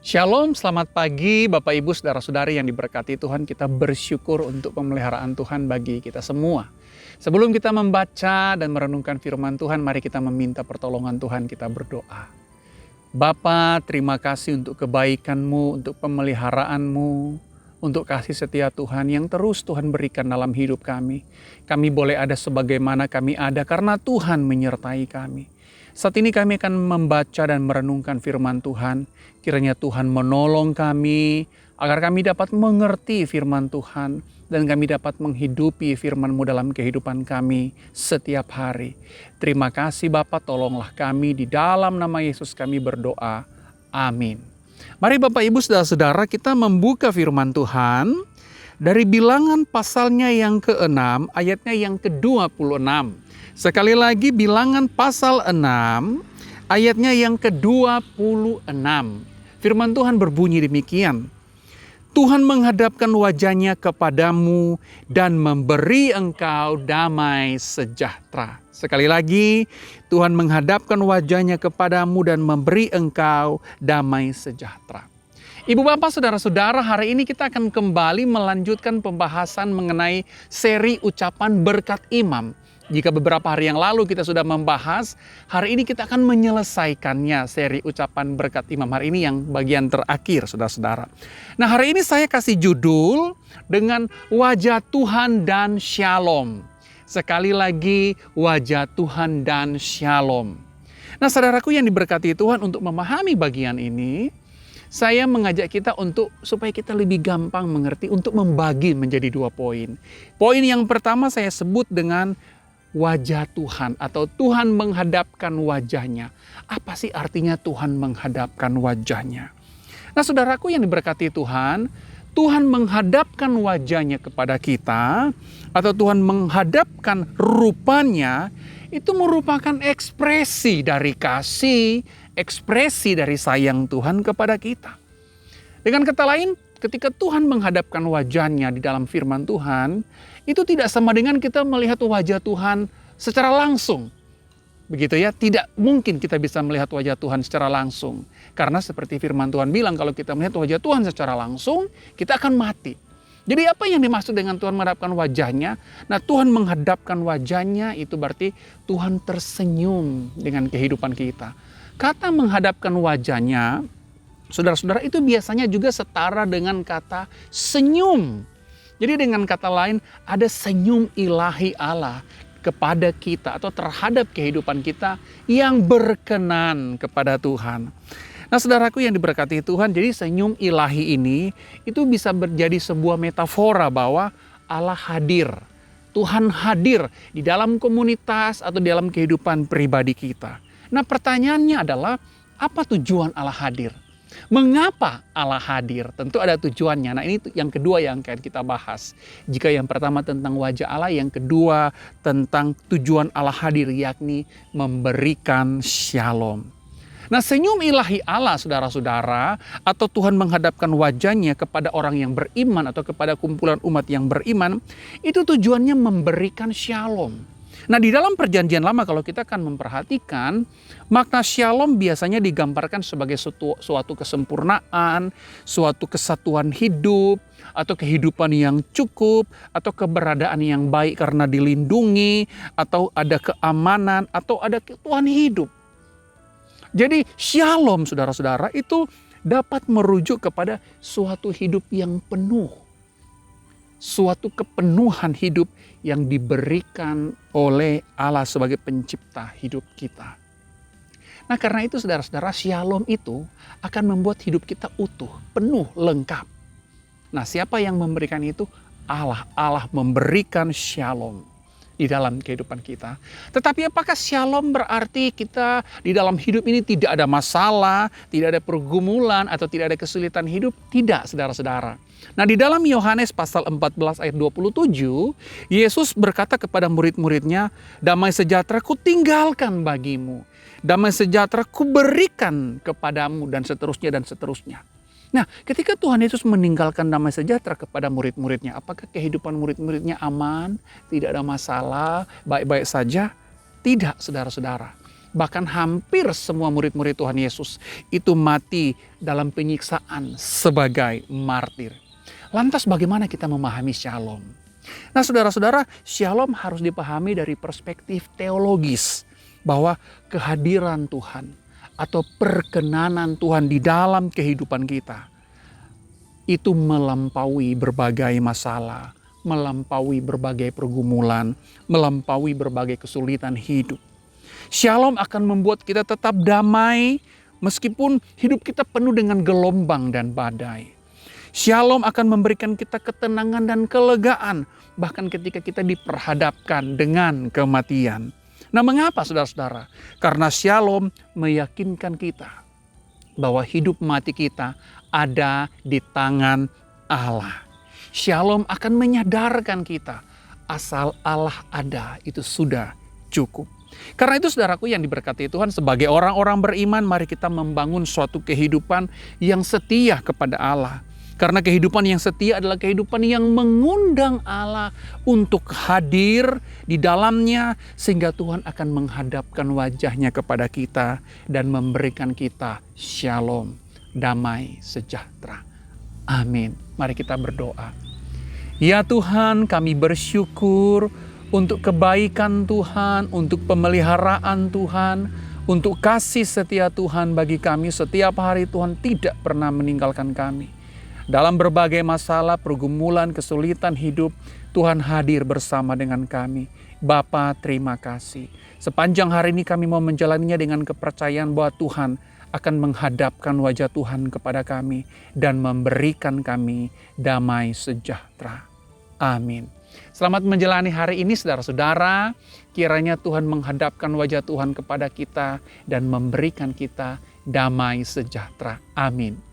Shalom, selamat pagi Bapak Ibu Saudara-saudari yang diberkati Tuhan. Kita bersyukur untuk pemeliharaan Tuhan bagi kita semua. Sebelum kita membaca dan merenungkan firman Tuhan, mari kita meminta pertolongan Tuhan, kita berdoa. Bapa, terima kasih untuk kebaikan-Mu, untuk pemeliharaan-Mu, untuk kasih setia Tuhan yang terus Tuhan berikan dalam hidup kami. Kami boleh ada sebagaimana kami ada karena Tuhan menyertai kami. Saat ini kami akan membaca dan merenungkan firman Tuhan. Kiranya Tuhan menolong kami agar kami dapat mengerti firman Tuhan dan kami dapat menghidupi firman-Mu dalam kehidupan kami setiap hari. Terima kasih Bapa, tolonglah kami di dalam nama Yesus kami berdoa. Amin. Mari Bapak Ibu Saudara-saudara, kita membuka firman Tuhan dari Bilangan pasalnya yang ke-6 ayatnya yang ke-26. Sekali lagi Bilangan pasal 6 ayatnya yang ke-26. Firman Tuhan berbunyi demikian. Tuhan menghadapkan wajahnya kepadamu dan memberi engkau damai sejahtera. Sekali lagi, Tuhan menghadapkan wajahnya kepadamu dan memberi engkau damai sejahtera. Ibu bapak saudara-saudara, hari ini kita akan kembali melanjutkan pembahasan mengenai seri ucapan berkat imam. Jika beberapa hari yang lalu kita sudah membahas, hari ini kita akan menyelesaikannya, seri ucapan berkat imam. Hari ini yang bagian terakhir, saudara-saudara. Nah, hari ini saya kasih judul dengan wajah Tuhan dan shalom. Sekali lagi, wajah Tuhan dan shalom. Nah, saudaraku yang diberkati Tuhan, untuk memahami bagian ini, saya mengajak kita supaya kita lebih gampang mengerti, untuk membagi menjadi 2 poin. Poin yang pertama saya sebut dengan wajah Tuhan atau Tuhan menghadapkan wajahnya. Apa sih artinya Tuhan menghadapkan wajahnya? Nah, saudaraku yang diberkati Tuhan, Tuhan menghadapkan wajahnya kepada kita atau Tuhan menghadapkan rupanya, itu merupakan ekspresi dari kasih, ekspresi dari sayang Tuhan kepada kita. Dengan kata lain, ketika Tuhan menghadapkan wajahnya di dalam firman Tuhan, itu tidak sama dengan kita melihat wajah Tuhan secara langsung. Begitu ya, tidak mungkin kita bisa melihat wajah Tuhan secara langsung. Karena seperti firman Tuhan bilang, kalau kita melihat wajah Tuhan secara langsung, kita akan mati. Jadi apa yang dimaksud dengan Tuhan menghadapkan wajahnya? Nah, Tuhan menghadapkan wajahnya itu berarti Tuhan tersenyum dengan kehidupan kita. Kata menghadapkan wajahnya, saudara-saudara, itu biasanya juga setara dengan kata senyum. Jadi dengan kata lain, ada senyum ilahi Allah kepada kita atau terhadap kehidupan kita yang berkenan kepada Tuhan. Nah, saudaraku yang diberkati Tuhan, jadi senyum ilahi ini itu bisa menjadi sebuah metafora bahwa Allah hadir. Tuhan hadir di dalam komunitas atau di dalam kehidupan pribadi kita. Nah, pertanyaannya adalah, apa tujuan Allah hadir? Mengapa Allah hadir? Tentu ada tujuannya. Nah, ini yang kedua yang akan kita bahas. Jika yang pertama tentang wajah Allah, yang kedua tentang tujuan Allah hadir, yakni memberikan shalom. Nah, senyum ilahi Allah, saudara-saudara, atau Tuhan menghadapkan wajahnya kepada orang yang beriman atau kepada kumpulan umat yang beriman, itu tujuannya memberikan shalom. Nah, di dalam perjanjian lama kalau kita akan memperhatikan, makna shalom biasanya digambarkan sebagai suatu kesempurnaan, suatu kesatuan hidup, atau kehidupan yang cukup, atau keberadaan yang baik karena dilindungi, atau ada keamanan, atau ada ketuaan hidup. Jadi shalom, saudara-saudara, itu dapat merujuk kepada suatu hidup yang penuh. Suatu kepenuhan hidup yang diberikan oleh Allah sebagai pencipta hidup kita. Nah, karena itu saudara-saudara, shalom itu akan membuat hidup kita utuh, penuh, lengkap. Nah, siapa yang memberikan itu? Allah. Allah memberikan shalom di dalam kehidupan kita. Tetapi apakah shalom berarti kita di dalam hidup ini tidak ada masalah, tidak ada pergumulan, atau tidak ada kesulitan hidup? Tidak, saudara-saudara. Nah, di dalam Yohanes pasal 14 ayat 27, Yesus berkata kepada murid-muridnya, damai sejahtera ku tinggalkan bagimu. Damai sejahtera ku berikan kepadamu, dan seterusnya dan seterusnya. Nah, ketika Tuhan Yesus meninggalkan damai sejahtera kepada murid-muridnya, apakah kehidupan murid-muridnya aman, tidak ada masalah, baik-baik saja? Tidak, saudara-saudara. bahkan hampir semua murid-murid Tuhan Yesus itu mati dalam penyiksaan sebagai martir. Lantas bagaimana kita memahami shalom? Nah saudara-saudara, shalom harus dipahami dari perspektif teologis, bahwa kehadiran Tuhan atau perkenanan Tuhan di dalam kehidupan kita itu melampaui berbagai masalah, melampaui berbagai pergumulan, melampaui berbagai kesulitan hidup. Shalom akan membuat kita tetap damai meskipun hidup kita penuh dengan gelombang dan badai. Shalom akan memberikan kita ketenangan dan kelegaan bahkan ketika kita diperhadapkan dengan kematian. Nah, mengapa saudara-saudara? Karena shalom meyakinkan kita bahwa hidup mati kita ada di tangan Allah. Shalom akan menyadarkan kita asal Allah ada itu sudah cukup. Karena itu saudaraku yang diberkati Tuhan, sebagai orang-orang beriman mari kita membangun suatu kehidupan yang setia kepada Allah. Karena kehidupan yang setia adalah kehidupan yang mengundang Allah untuk hadir di dalamnya, sehingga Tuhan akan menghadapkan wajahnya kepada kita dan memberikan kita shalom, damai, sejahtera. Amin. Mari kita berdoa. Ya Tuhan, kami bersyukur untuk kebaikan Tuhan, untuk pemeliharaan Tuhan, untuk kasih setia Tuhan bagi kami setiap hari. Tuhan tidak pernah meninggalkan kami. Dalam berbagai masalah, pergumulan, kesulitan hidup, Tuhan hadir bersama dengan kami. Bapa, terima kasih. Sepanjang hari ini kami mau menjalaninya dengan kepercayaan bahwa Tuhan akan menghadapkan wajah Tuhan kepada kami dan memberikan kami damai sejahtera. Amin. Selamat menjalani hari ini saudara-saudara. Kiranya Tuhan menghadapkan wajah Tuhan kepada kita dan memberikan kita damai sejahtera. Amin.